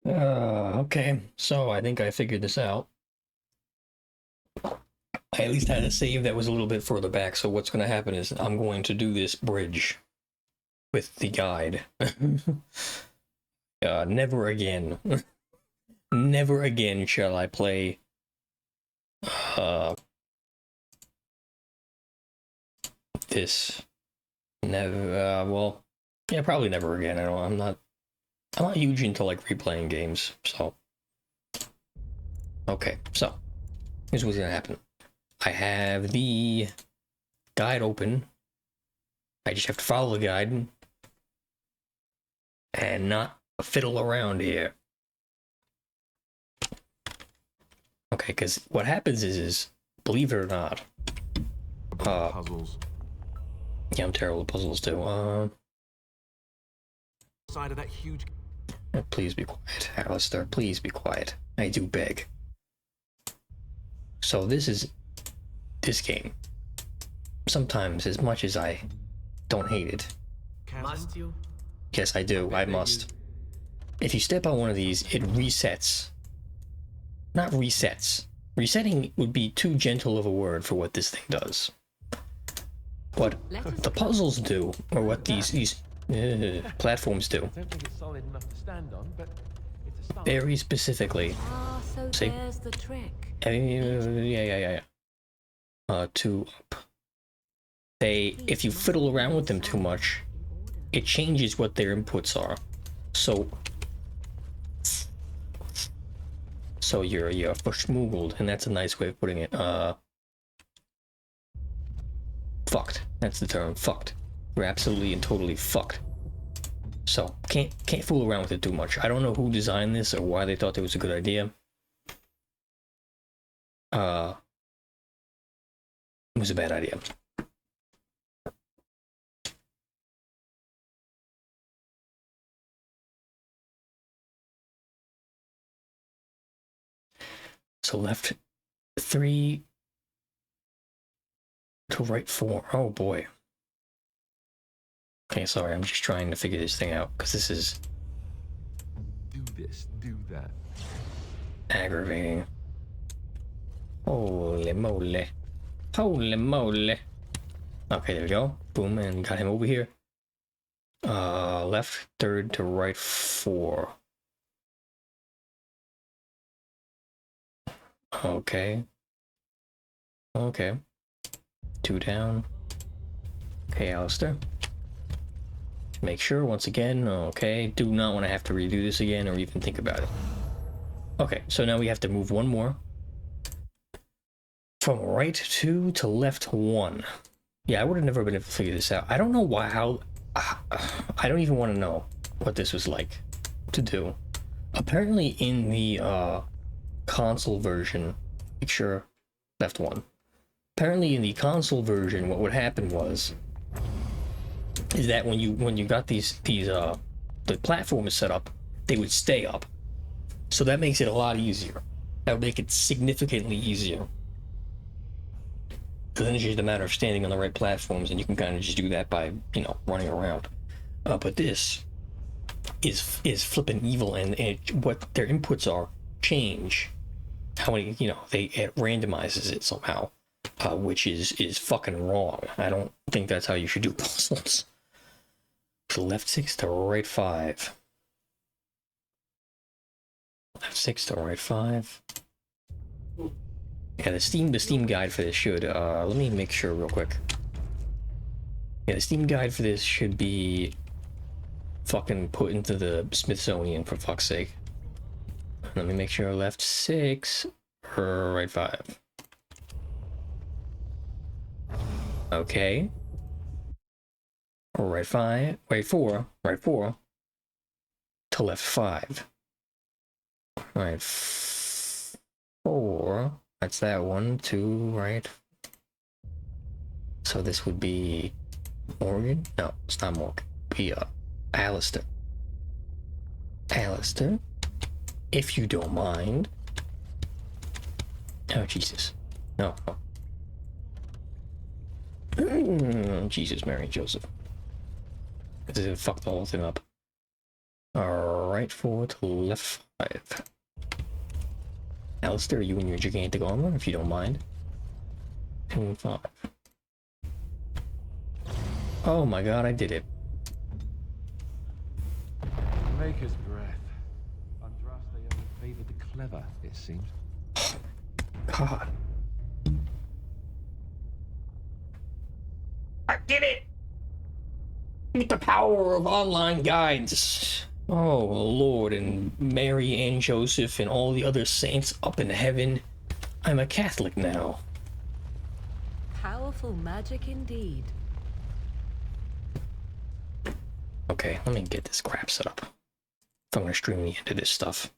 Okay, so I think I figured this out. I at least had a save that was a little bit further back, so what's going to happen is I'm going to do this bridge with the guide. Never again. Never again shall I play this. Never, well, yeah, probably never again. I'm not huge into like replaying games, so. Okay, so here's what's gonna happen. I have the guide open. I just have to follow the guide and not fiddle around here. Okay, because what happens is, believe it or not, puzzles. Yeah, I'm terrible at puzzles too. Side of that huge. Please be quiet, Alistair. Please be quiet. I do beg. So this game. Sometimes, as much as I don't hate it. Must you? Yes, I do. I must. If you step on one of these, it resets. Not resets. Resetting would be too gentle of a word for what this thing does. What the puzzles do, or what these platforms do. I don't think it's solid enough to stand on, but it's a start. Very specifically. Ah, so See? there's the trick. Yeah. Two up. If you fiddle around with them too much, it changes what their inputs are. So you're verschmoogled, and that's a nice way of putting it. Fucked. That's the term. Fucked. You're absolutely and totally fucked. So can't fool around with it too much. I don't know who designed this or why they thought it was a good idea. It was a bad idea. So left 3 to right 4. Oh boy. Okay, sorry, I'm just trying to figure this thing out because this is Do this, do that. aggravating. Holy moly. Holy moly. Okay, there we go. Boom, and got him over here. Left 3rd to right 4. Okay. 2 down. Okay, Alistair. Make sure, once again, okay, do not want to have to redo this again or even think about it. Okay, so now we have to move one more. From right 2 to left 1. Yeah, I would have never been able to figure this out. I don't know I don't even want to know what this was like to do. Apparently in the console version, make sure, left 1. Apparently in the console version, what would happen is that when you got the platform is set up, they would stay up. So that makes it a lot easier. That would make it significantly easier. Because then it's just a matter of standing on the right platforms, and you can kind of just do that by, running around. But this is flipping evil, and what their inputs are change. How many, it randomizes it somehow, which is fucking wrong. I don't think that's how you should do puzzles. So left 6 to right 5. Left 6 to right 5. Yeah, the Steam guide for this should, let me make sure real quick. Yeah, the Steam guide for this should be fucking put into the Smithsonian, for fuck's sake. Let me make sure left 6 or right 5. Okay. Right 5, right 4 to left 5. Right 4. That's that 1, 2, right? So this would be Morgan? No, it's not Morgan. Be Alistair. Alistair, if you don't mind. Oh Jesus. No. Jesus, Mary, and Joseph. This is gonna fuck the whole thing up. Right 4 to left 5. Alistair, you and your gigantic armor, if you don't mind. 2 and 5. Oh my god, I did it. Maker's breath. Andraste only favored the clever, it seems. God. I did it! With the power of online guides. Oh, Lord, and Mary and Joseph and all the other saints up in heaven. I'm a Catholic now. Powerful magic indeed. Okay, let me get this crap set up. If I'm gonna stream the end of this stuff.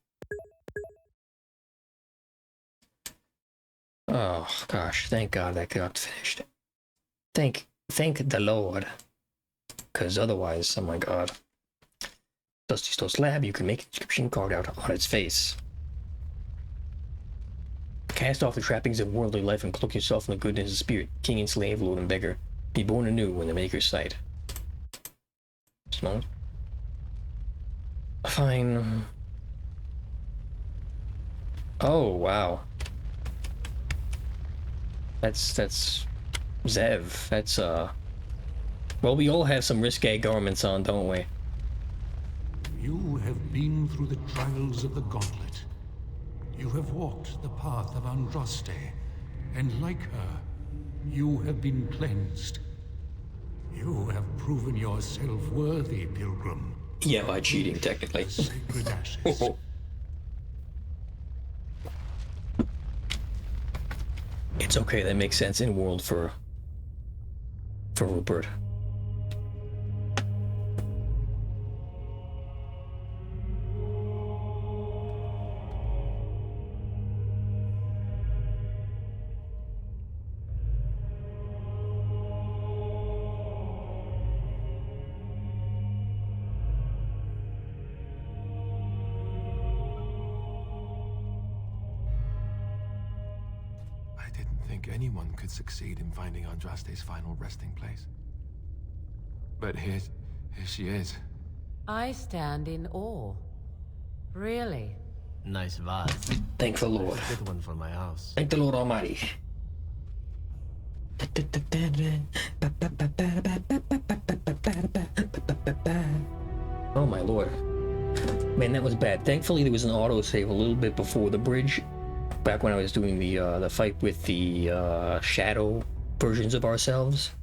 Oh, gosh, thank God that got finished. Thank the Lord. Because otherwise, oh my god. Dusty Stone Slab, you can make a description carved out on its face. Cast off the trappings of worldly life and cloak yourself in the goodness of spirit, king and slave, lord and beggar. Be born anew in the Maker's sight. Small. Fine. Oh, wow. That's Zev. That's, well, we all have some risque garments on, don't we? You have been through the trials of the gauntlet. You have walked the path of Andraste, and like her, you have been cleansed. You have proven yourself worthy, pilgrim. Yeah, by cheating, technically. Sacred ashes. It's okay, that makes sense in world for Rupert. Anyone could succeed in finding Andraste's final resting place. But here she is. I stand in awe. Really? Nice vase. Thank the Lord. Good one for my house. Thank the Lord Almighty. Oh my Lord. Man, that was bad. Thankfully there was an autosave a little bit before the bridge. Back when I was doing the fight with the shadow versions of ourselves.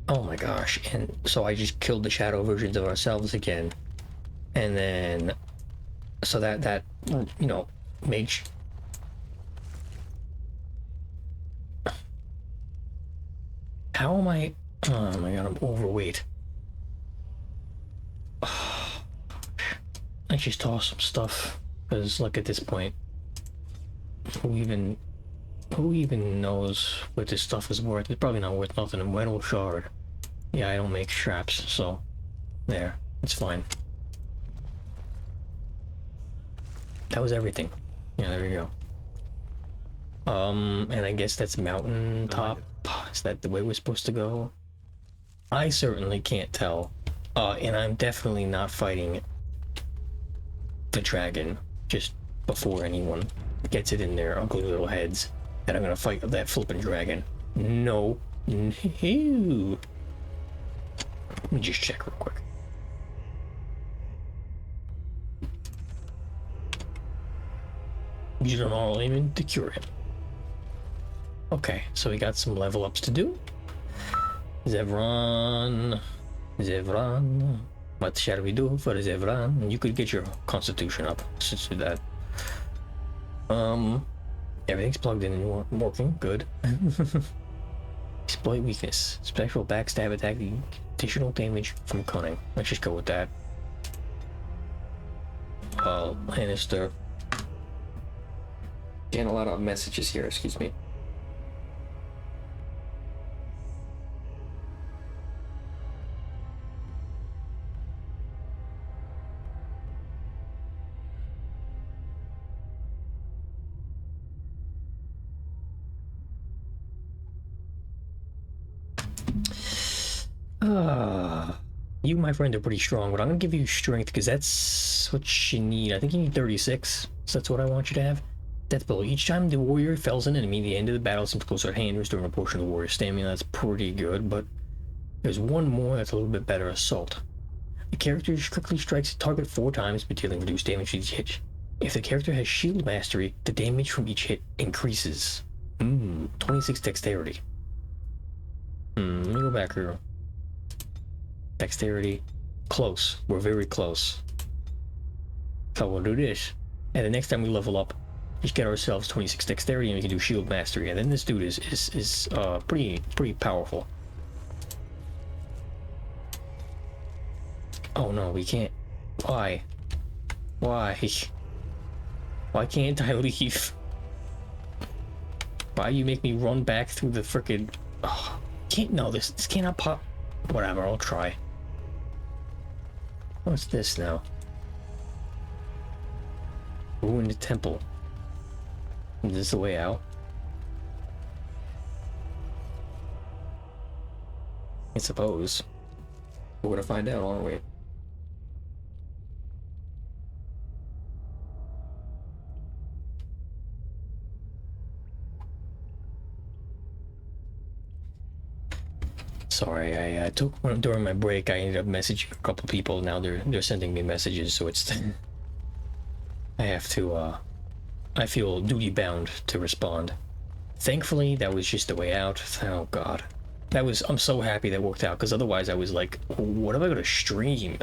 Oh my gosh. And so I just killed the shadow versions of ourselves again. And then so that you know made how am I? Oh my god, I'm overweight. I just toss some stuff because look, at this point, who even knows what this stuff is worth? It's probably not worth nothing. A metal shard. Yeah, I don't make straps, so there, it's fine. That was everything. Yeah, there you go. And I guess that's mountain top. Is that the way we're supposed to go? I certainly can't tell. And I'm definitely not fighting the dragon just before anyone gets it in their ugly little heads that I'm gonna fight that flippin' dragon. No. No. Let me just check real quick. Use an all aiming to cure him. Okay, so we got some level ups to do. Zevran. What shall we do for Zevran? You could get your constitution up. Let's just do that. Everything's plugged in and working. Good. Exploit weakness. Special backstab attack. Additional damage from cunning. Let's just go with that. Lannister. Getting a lot of messages here, excuse me. You, my friend, are pretty strong, but I'm gonna give you strength because that's what you need. I think you need 36, so that's what I want you to have. Death blow. Each time the warrior fells an enemy, the end of the battle seems closer at hand, restoring a portion of the warrior's stamina. That's pretty good, but there's one more that's a little bit better. Assault. The character quickly strikes a target 4 times, but dealing reduced damage each hit. If the character has shield mastery, the damage from each hit increases. 26 dexterity. Let me go back here. Dexterity. Close. We're very close. So we'll do this. And the next time we level up, just get ourselves 26 dexterity and we can do shield mastery. And then this dude is pretty powerful. Oh no, we can't. Why? Why? Why can't I leave? Why you make me run back through the frickin'... Oh, can't... No, this cannot pop... Whatever, I'll try. What's this now? Ruined temple. Is this the way out? I suppose. We're gonna find out, aren't we? Sorry, I took one during my break. I ended up messaging a couple people. Now they're sending me messages, so it's I have to I feel duty bound to respond. Thankfully, that was just the way out. Oh god, I'm so happy that worked out, because otherwise I was like, what am I gonna stream?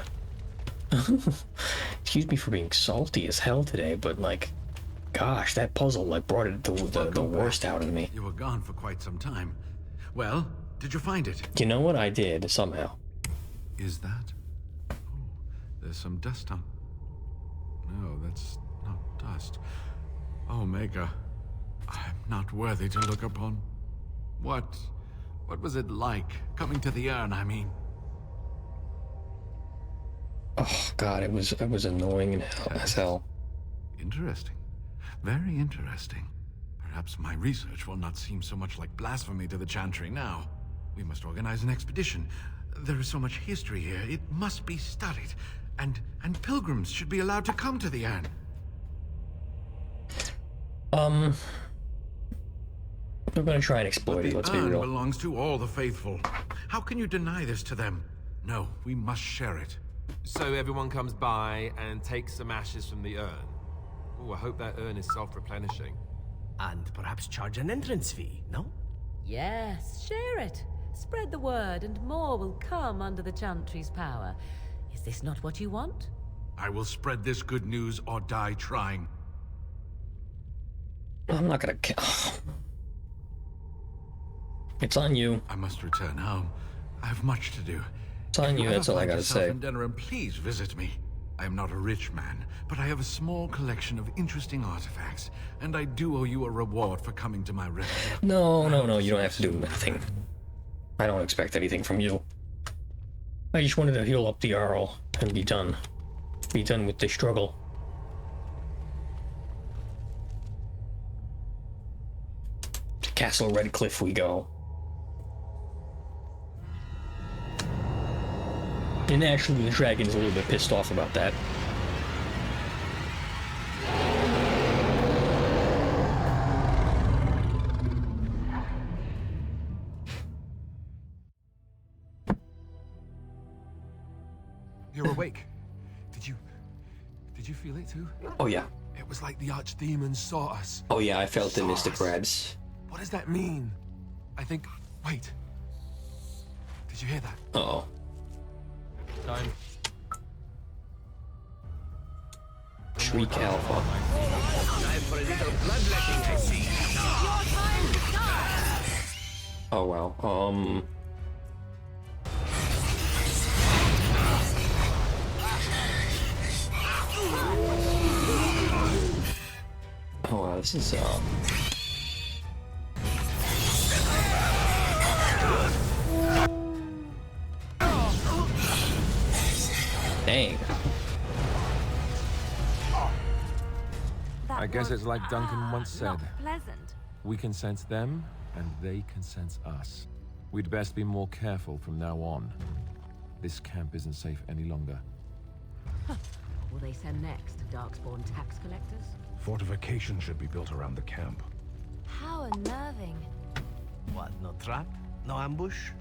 Excuse me for being salty as hell today, but like, gosh, that puzzle like brought it the worst out of me. You were gone for quite some time. Well, did you find it? You know what? I did, somehow. Is that? Oh, there's some dust on... No, that's not dust. Omega, I'm not worthy to look upon. What was it like, coming to the urn, I mean? Oh god, it was annoying as hell. Interesting. Very interesting. Perhaps my research will not seem so much like blasphemy to the Chantry now. We must organize an expedition. There is so much history here, it must be studied. And pilgrims should be allowed to come to the urn. We're gonna try and exploit it, let's be real. The urn belongs to all the faithful. How can you deny this to them? No, we must share it. So everyone comes by and takes some ashes from the urn. Oh, I hope that urn is self-replenishing. And perhaps charge an entrance fee, no? Yes, share it. Spread the word and more will come under the Chantry's power. Is this not what you want? I will spread this good news or die trying. I'm not gonna kill. It's on you. I must return home. I have much to do. It's on you, that's all I gotta say. In Denerim, please visit me. I am not a rich man, but I have a small collection of interesting artifacts, and I do owe you a reward for coming to my rescue. No, you don't have to do nothing. I don't expect anything from you. I just wanted to heal up the Jarl and be done. Be done with the struggle. To Castle Redcliffe we go. And actually the dragon's a little bit pissed off about that. You're awake. Did you feel it too? Oh yeah. It was like the archdemon saw us. Oh yeah, I felt the Mystic Crabs. What does that mean? I think... Wait. Did you hear that? Uh-oh. Time. Shriek Alpha. Time for a little bloodletting, I see. Oh wow. Oh wow, this is dang. I guess it's like Duncan once said. Not pleasant. We can sense them, and they can sense us. We'd best be more careful from now on. This camp isn't safe any longer. What will they send next? Darkspawn tax collectors? Fortification should be built around the camp. How unnerving. What, no trap? No ambush?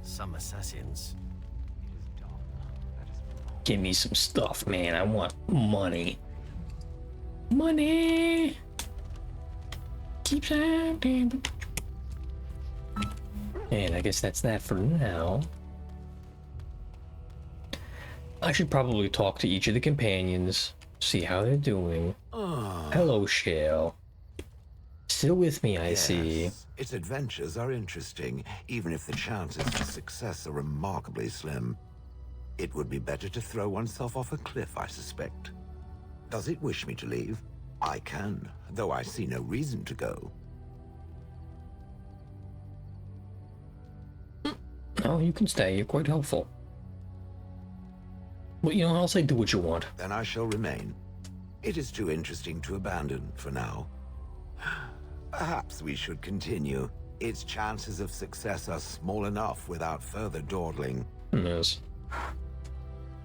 Some assassins. Give me some stuff, man. I want money. Money. Keeps happening. And I guess that's that for now. I should probably talk to each of the companions, see how they're doing. Hello, Shale. Still with me, I see. Its adventures are interesting, even if the chances for success are remarkably slim. It would be better to throw oneself off a cliff, I suspect. Does it wish me to leave? I can, though I see no reason to go. Oh, you can stay. You're quite helpful. Well, you know, I'll say do what you want. Then I shall remain. It is too interesting to abandon for now. Perhaps we should continue. Its chances of success are small enough without further dawdling. Yes.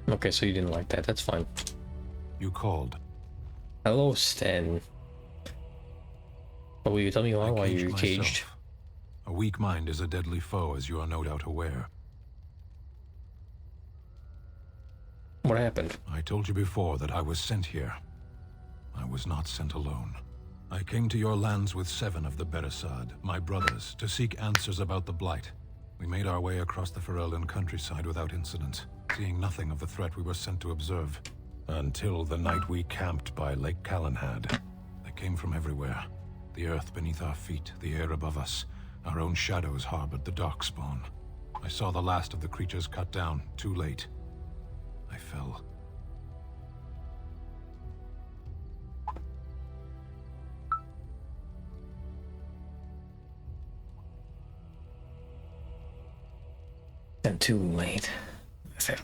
Okay, so you didn't like that. That's fine. You called. Hello, Sten. Oh, will you tell me why you're caged? Myself. A weak mind is a deadly foe, as you are no doubt aware. What happened? I told you before that I was sent here. I was not sent alone. I came to your lands with 7 of the Beresad, my brothers, to seek answers about the Blight. We made our way across the Ferelden countryside without incident, seeing nothing of the threat we were sent to observe. Until the night we camped by Lake Calenhad. They came from everywhere. The earth beneath our feet, the air above us. Our own shadows harbored the Darkspawn. I saw the last of the creatures cut down, too late. I fell. And too late. I fell.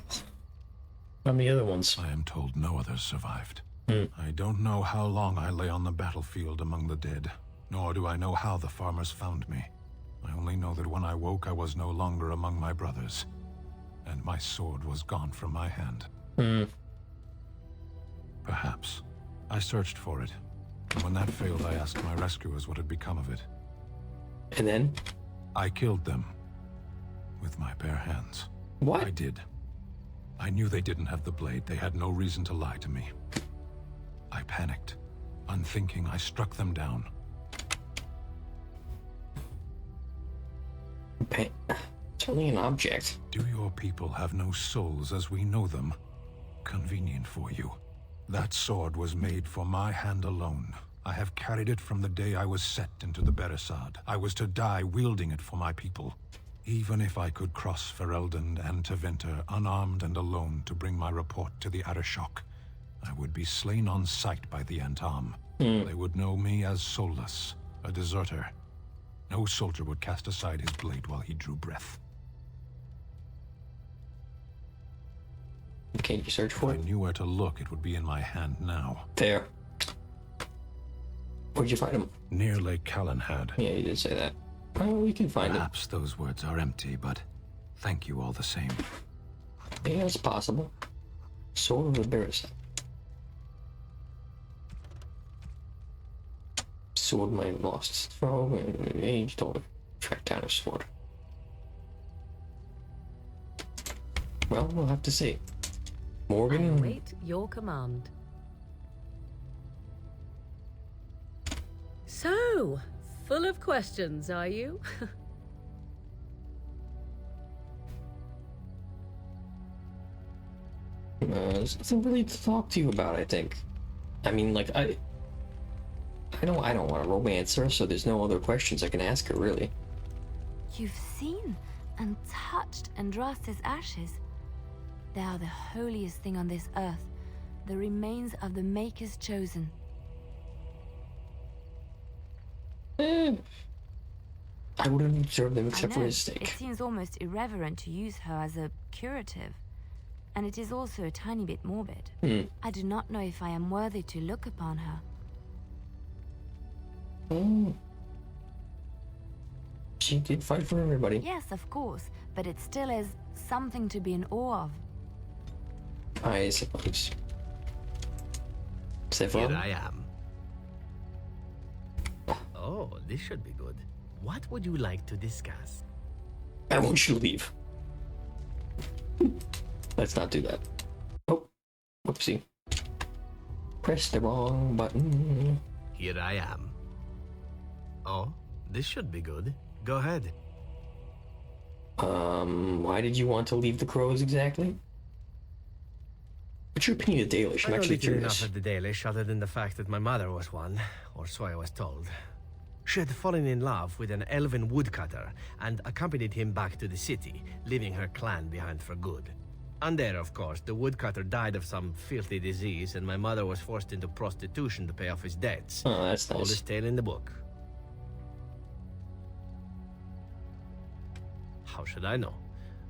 How many other ones? I am told no others survived. I don't know how long I lay on the battlefield among the dead, nor do I know how the farmers found me. I only know that when I woke, I was no longer among my brothers, and my sword was gone from my hand. Perhaps. I searched for it, and when that failed, I asked my rescuers what had become of it. And then? I killed them. With my bare hands. What? I did. I knew they didn't have the blade. They had no reason to lie to me. I panicked. Unthinking, I struck them down. It's only an object. Do your people have no souls as we know them? Convenient for you. That sword was made for my hand alone. I have carried it from the day I was set into the Beresad. I was to die wielding it for my people. Even if I could cross Ferelden and Tevinter unarmed and alone to bring my report to the Arishok, I would be slain on sight by the Antam. They would know me as soulless, a deserter. No soldier would cast aside his blade while he drew breath. Can't you search for If I it? knew where to look, it would be in my hand now. There. Where'd you find him? Near Lake Calenhad. Yeah, you did say that. Well, we can find him. Perhaps those words are empty, but thank you all the same. Yeah, it's possible. Sword of the Beresad. Sword might have lost its throw, and age told it track down his sword. Well, we'll have to see. I Morgan? await your command. So, full of questions, are you? There's nothing really to talk to you about, I think. I mean, like, I don't want to romance her, so there's no other questions I can ask her, really. You've seen and touched Andraste's ashes. They are the holiest thing on this earth, the remains of the Maker's chosen. I wouldn't observe them I except for know, his it stake. seems almost irreverent to use her as a curative. And it is also a tiny bit morbid. I do not know if I am worthy to look upon her. She she did fight for everybody. Yes, of course, but it still is something to be in awe of. I suppose. Here I am. Oh, this should be good. What would you like to discuss? I want you to leave. Let's not do that. Oh, whoopsie. Press the wrong button. Here I am. Oh, this should be good. Go ahead. Why did you want to leave the Crows exactly? What's your opinion of Dalish? I'm I actually don't know curious. enough of the Dalish other than the fact that my mother was one, or so I was told. She had fallen in love with an elven woodcutter and accompanied him back to the city, leaving her clan behind for good. And there, of course, the woodcutter died of some filthy disease, and my mother was forced into prostitution to pay off his debts. Oh, that's nice. Oldest tale in the book. How should I know?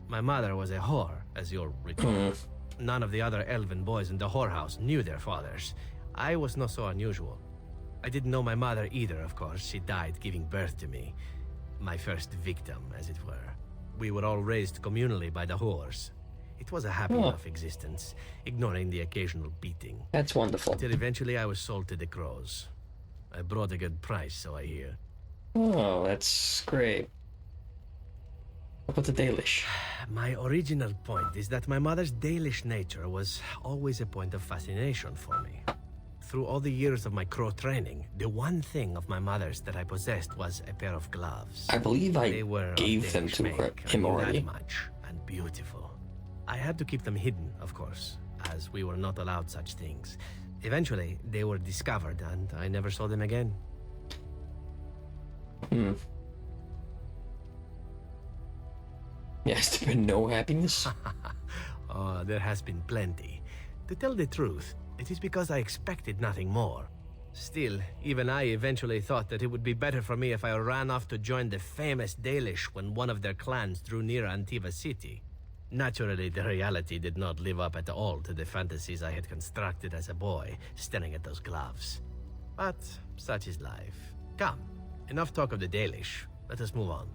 My mother was a whore, as you'll recall. None of the other elven boys in the whorehouse knew their fathers. I was not so unusual. I didn't know my mother either, of course. She died giving birth to me. My first victim, as it were. We were all raised communally by the whores. It was a happy enough existence, ignoring the occasional beating. That's wonderful. Till eventually I was sold to the Crows. I brought a good price, so I hear. Oh, that's great. What about the Dalish? My original point is that my mother's Dalish nature was always a point of fascination for me. Through all the years of my crow training, the one thing of my mother's that I possessed was a pair of gloves. I believe I They were of gave them Danish to make, him I knew already. that much, and beautiful. I had to keep them hidden, of course, as we were not allowed such things. Eventually, they were discovered, and I never saw them again. Yes, there's been no happiness. Oh, there has been plenty. To tell the truth, it is because I expected nothing more. Still, even I eventually thought that it would be better for me if I ran off to join the famous Dalish when one of their clans drew near Antiva city. Naturally, the reality did not live up at all to the fantasies I had constructed as a boy, staring at those gloves. But such is life. Come, enough talk of the Dalish. Let us move on.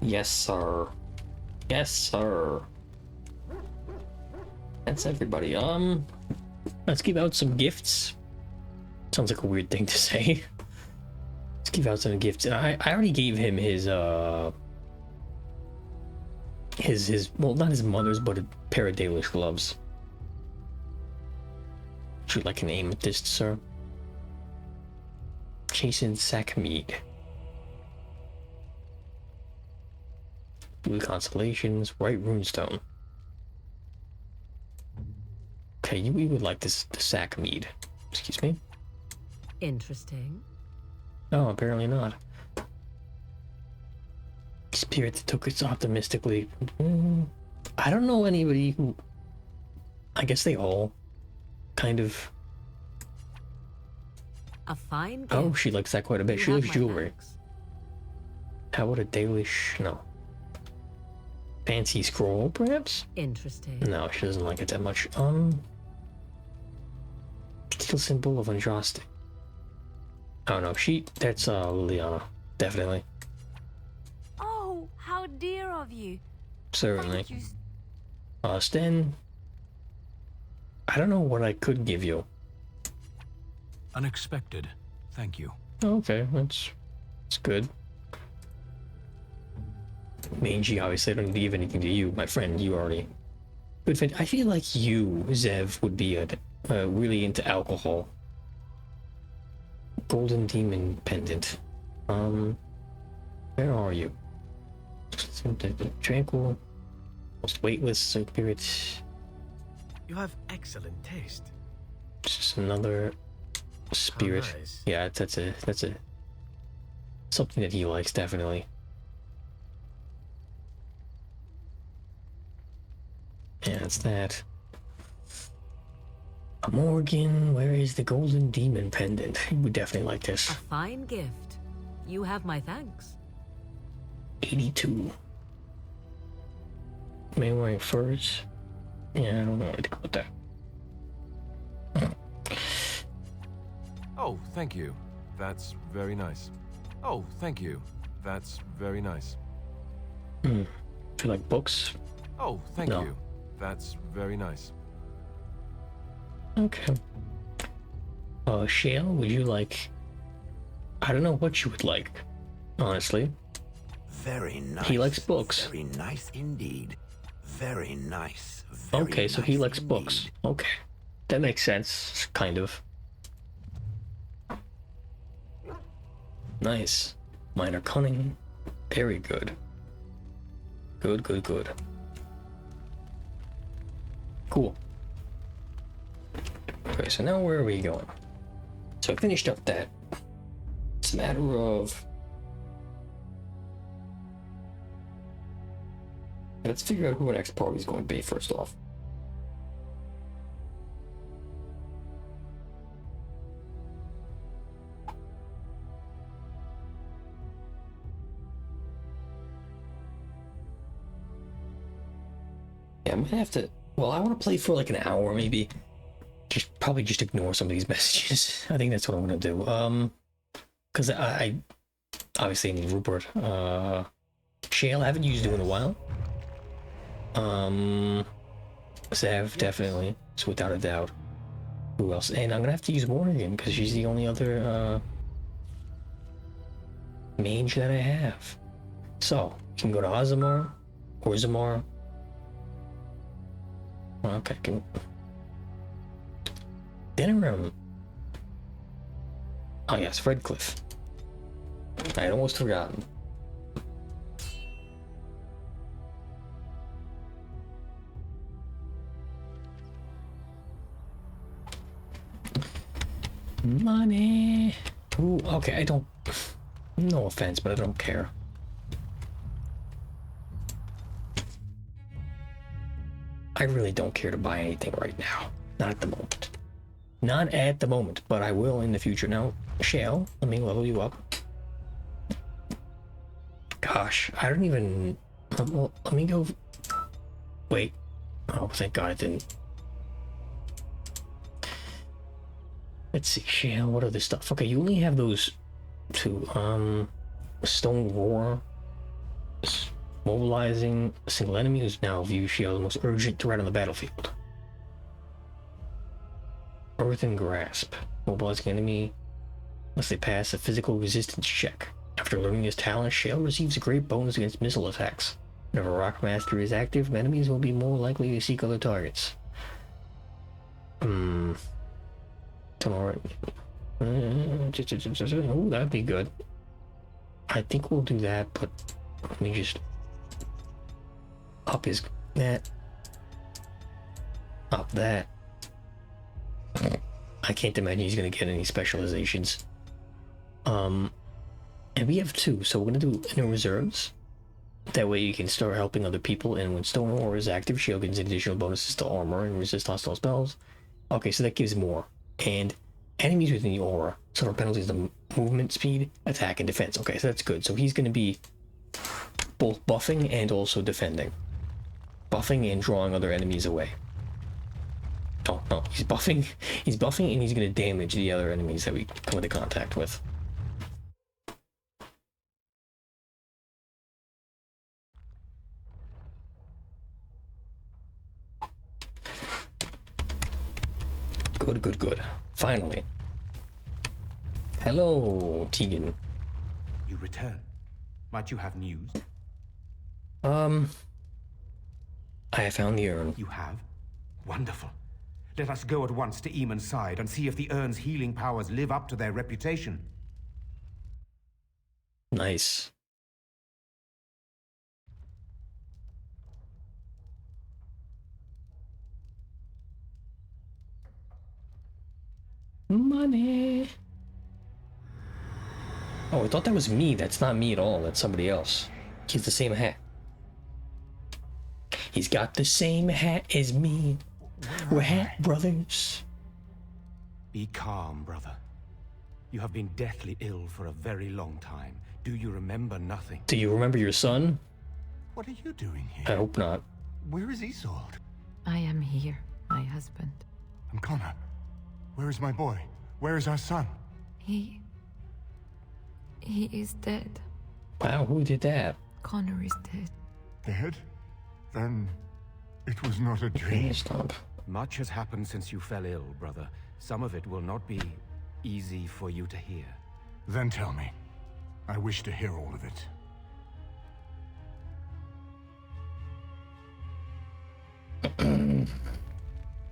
Yes, sir. Yes, sir. That's everybody. Let's give out some gifts. Sounds like a weird thing to say. Let's give out some gifts. I already gave him his well, not his mother's, but a pair of Dalish gloves. Would you like an amethyst, sir? Chastened Sackmead. Blue constellations, white runestone. Okay, we would like this the Sackmead. Excuse me. Interesting. No, apparently not. Spirit that took us optimistically. I don't know anybody who. I guess they all kind of. A fine gift. Oh, she likes that quite a bit. You She have likes my jewelry. thanks. How about a Dalish? No. Fancy scroll, perhaps? Interesting. No, she doesn't like it that much. Steel symbol of Andraste. Oh no, that's Liliana. Definitely. Oh, how dear of you. Certainly. Thank you. Sten. I don't know what I could give you. Unexpected. Thank you. Okay, that's good. Mangy, obviously, I don't need to give anything to you, my friend. You already. Good friend. I feel like you, Zev, would be really into alcohol. Golden Demon Pendant. Where are you? Tranquil. Most weightless spirit. You have excellent taste. Just another spirit. How nice. Yeah, that's a something that he likes, definitely. Yeah, it's that. Morgan, where is the Golden Demon Pendant? He would definitely like A this. fine gift. You have my thanks. 82. Man wearing furs? Yeah, I don't know what to go with that. Oh, thank you. That's very nice. Oh, thank you. That's very nice. Do you like books? Oh, thank No. you. That's very nice. Okay. Shale, would you like... I don't know what you would like, honestly. Very nice. He likes books. Very nice indeed. Very nice. Very Okay, so he nice likes indeed. books. Okay. That makes sense, kind of. Nice. Minor cunning. Very good. Good, good, good. Cool. Okay, so now where are we going? So I finished up that. It's a matter of... Let's figure out who our next party is going to be first off. Yeah, I'm gonna have to... Well, I want to play for like an hour, maybe. Probably just ignore some of these messages. I think that's what I'm gonna do. Because I obviously need Rupert. Shale, I haven't used you in a while. Zev, definitely. So without a doubt. Who else? And I'm gonna have to use Morgan, because she's the only other, mage that I have. So, you can go to Ozamar, or Zamar. Okay, can... Dinner. Oh yes, Redcliffe. I had almost forgotten. Money. Ooh, okay, I don't... No offense, but I don't care. I really don't care to buy anything right now. Not at the moment. Not at the moment, but I will in the future. Now, Shale, let me level you up. Gosh, I don't even... Well, let me go... Wait. Oh, thank God it didn't. Let's see, Shale, what other stuff? Okay, you only have those two. Stone Roar. Mobilizing a single enemy who's now views Shale the most urgent threat on the battlefield. Earthen Grasp. Mobilizing enemy unless they pass a physical resistance check. After learning this talent, Shale receives a great bonus against missile attacks. Whenever Rock Master is active, enemies will be more likely to seek other targets. Oh, that'd be good. I think we'll do that, but let me just up his that. Up that. I can't imagine he's gonna get any specializations. And we have two, so we're gonna do inner reserves. That way you can start helping other people, and when Stone Aura is active, Shield gains additional bonuses to armor and resist hostile spells. Okay, so that gives more. And enemies within the aura suffer penalties to movement, speed, attack, and defense. Okay, so that's good. So he's gonna be both buffing and also defending. Buffing and drawing other enemies away. Oh, no, he's buffing and he's gonna damage the other enemies that we come into contact with. Good, good, good. Finally. Hello, Tegan. You return. Might you have news? I have found the urn. You have? Wonderful. Let us go at once to Eamon's side and see if the urn's healing powers live up to their reputation. Nice. Money. Oh, I thought that was me. That's not me at all. That's somebody else. He has the same hat. He's got the same hat as me. We're hat brothers. Be calm, brother. You have been deathly ill for a very long time. Do you remember nothing? Do you remember your son? What are you doing here? I hope not. Where is Isolde? I am here, my husband. Connor. Where is my boy? Where is our son? He He is dead. Wow, who did that? Connor is dead. Dead? Then it was not a dream. Stop. Much has happened since you fell ill, brother. Some of it will not be easy for you to hear. Then tell me. I wish to hear all of it.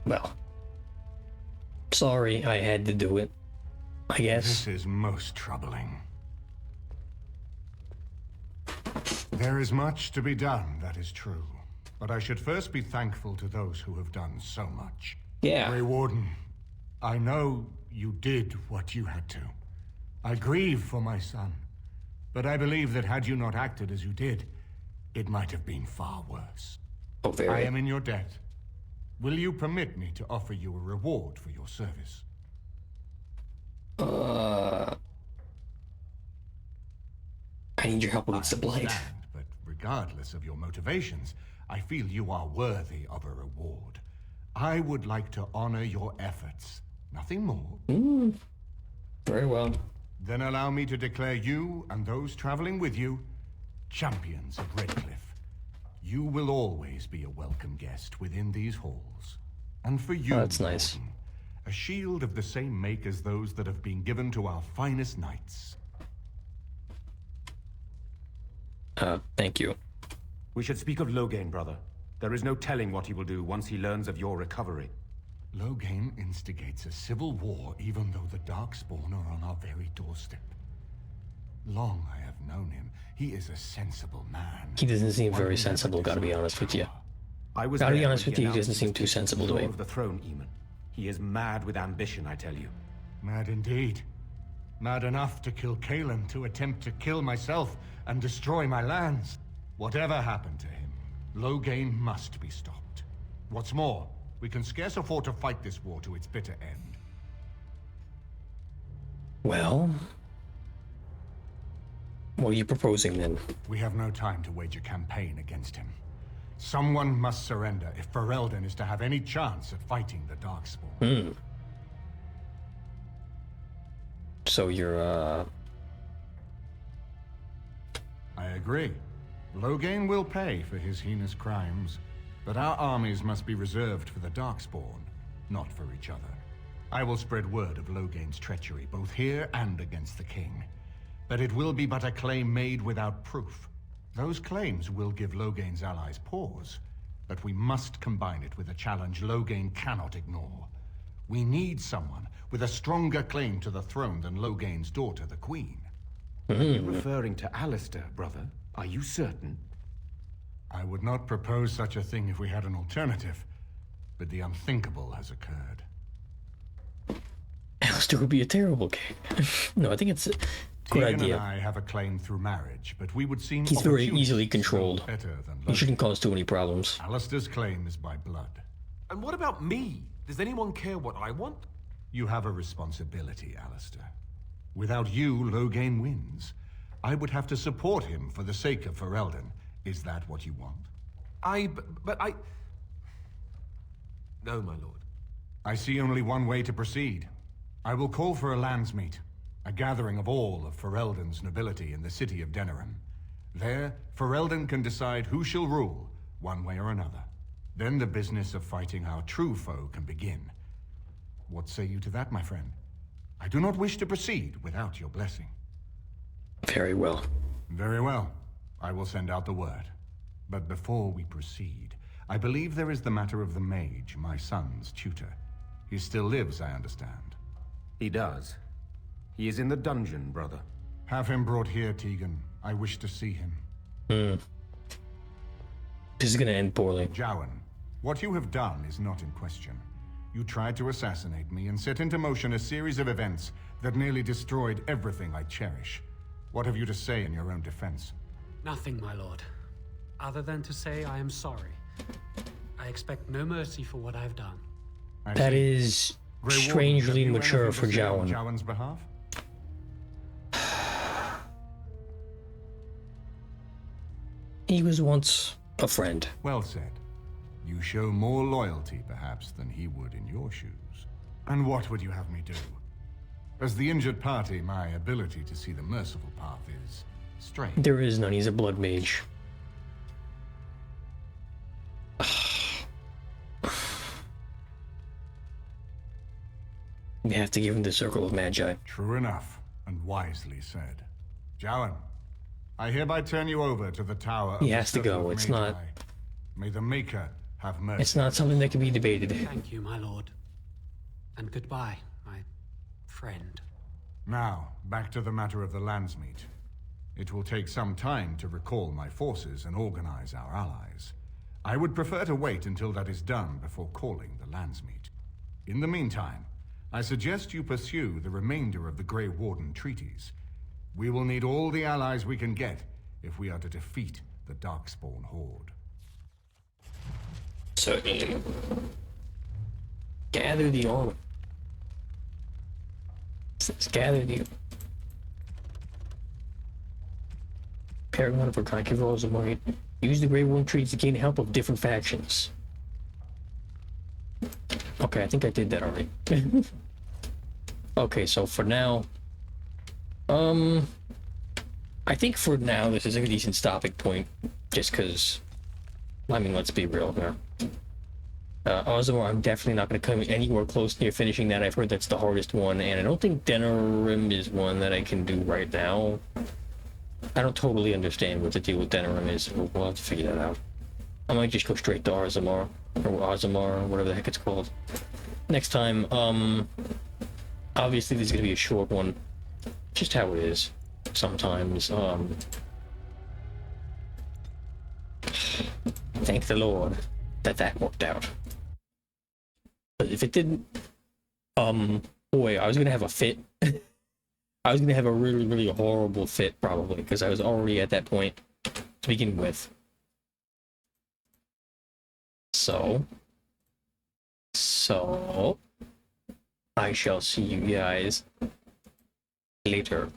Well, sorry I had to do it, I guess. This is most troubling. There is much to be done, that is true. But I should first be thankful to those who have done so much. Yeah. Grey Warden, I know you did what you had to. I grieve for my son. But I believe that had you not acted as you did, it might have been far worse. Oh, very. I am in your debt. Will you permit me to offer you a reward for your service? I need your help against the blight. But regardless of your motivations, I feel you are worthy of a reward. I would like to honor your efforts. Nothing more. Very well. Then allow me to declare you and those traveling with you champions of Redcliffe. You will always be a welcome guest within these halls. And for you, that's nice. Warden, a shield of the same make as those that have been given to our finest knights. Thank you. We should speak of Loghain, brother. There is no telling what he will do once he learns of your recovery. Loghain instigates a civil war even though the Darkspawn are on our very doorstep. Long I have known him. He is a sensible man. He doesn't seem very sensible, gotta be honest with you. Gotta be honest with you, he doesn't seem too sensible to me. Of the throne, Eamon. He is mad with ambition, I tell you. Mad indeed. Mad enough to kill Kalen, to attempt to kill myself and destroy my lands. Whatever happened to him, Loghain must be stopped. What's more, we can scarce afford to fight this war to its bitter end. Well, what are you proposing then? We have no time to wage a campaign against him. Someone must surrender if Ferelden is to have any chance at fighting the Darkspawn. So you're, I agree. Loghain will pay for his heinous crimes, but our armies must be reserved for the Darkspawn, not for each other. I will spread word of Loghain's treachery, both here and against the king. But it will be but a claim made without proof. Those claims will give Loghain's allies pause, but we must combine it with a challenge Loghain cannot ignore. We need someone with a stronger claim to the throne than Loghain's daughter, the Queen. Are you referring to Alistair, brother? Are you certain? I would not propose such a thing if we had an alternative, but the unthinkable has occurred. Alistair would be a terrible king. No, I think it's a good Tegan idea. and I have a claim through marriage, but we would seem He's very opportunists easily still controlled. Better than He shouldn't cause too many problems. Alistair's claim is by blood. And what about me? Does anyone care what I want? You have a responsibility, Alistair. Without you, Loghain wins. I would have to support him for the sake of Ferelden. Is that what you want? But I... No, my lord. I see only one way to proceed. I will call for a landsmeet, a gathering of all of Ferelden's nobility in the city of Denerim. There, Ferelden can decide who shall rule, one way or another. Then the business of fighting our true foe can begin. What say you to that, my friend? I do not wish to proceed without your blessing. Very well. Very well. I will send out the word. But before we proceed, I believe there is the matter of the mage, my son's tutor. He still lives, I understand. He does. He is in the dungeon, brother. Have him brought here, Tegan. I wish to see him. This is gonna end poorly. Jowan, what you have done is not in question. You tried to assassinate me and set into motion a series of events that nearly destroyed everything I cherish. What have you to say in your own defense? Nothing, my lord. Other than to say I am sorry. I expect no mercy for what I've done. That is strangely mature for Jowan. On Jowan's behalf? He was once a friend. Well said. You show more loyalty, perhaps, than he would in your shoes. And what would you have me do? As the injured party, my ability to see the merciful path is strange. There is none. He's a blood mage. We have to give him the Circle of Magi. True enough, and wisely said. Jowan, I hereby turn you over to the Tower of He the has to Circle go. of It's Magi. not. May the Maker have mercy. It's not something that can be debated. Thank you, my lord. And goodbye, my friend. Now, back to the matter of the Landsmeet. It will take some time to recall my forces and organize our allies. I would prefer to wait until that is done before calling the Landsmeet. In the meantime, I suggest you pursue the remainder of the Grey Warden treaties. We will need all the allies we can get if we are to defeat the Darkspawn Horde. Certainly. Gather the army. Let's gather the Paragon of Archaic Rolls of Might. Use the Grey Warden treaties to gain help of different factions. Okay, I think I did that already. Okay, so for now, I think for now this is a decent stopping point, just because, I mean, let's be real here. Ozamar, I'm definitely not going to come anywhere close near finishing that. I've heard that's the hardest one, and I don't think Denerim is one that I can do right now. I don't totally understand what the deal with Denerim is. We'll have to figure that out. I might just go straight to Ozamar, or whatever the heck it's called. Next time, obviously this is going to be a short one. Just how it is. Sometimes, thank the Lord that worked out. But if it didn't, boy, I was gonna have a fit. I was gonna have a really, really horrible fit, probably, because I was already at that point to begin with. So, I shall see you guys later.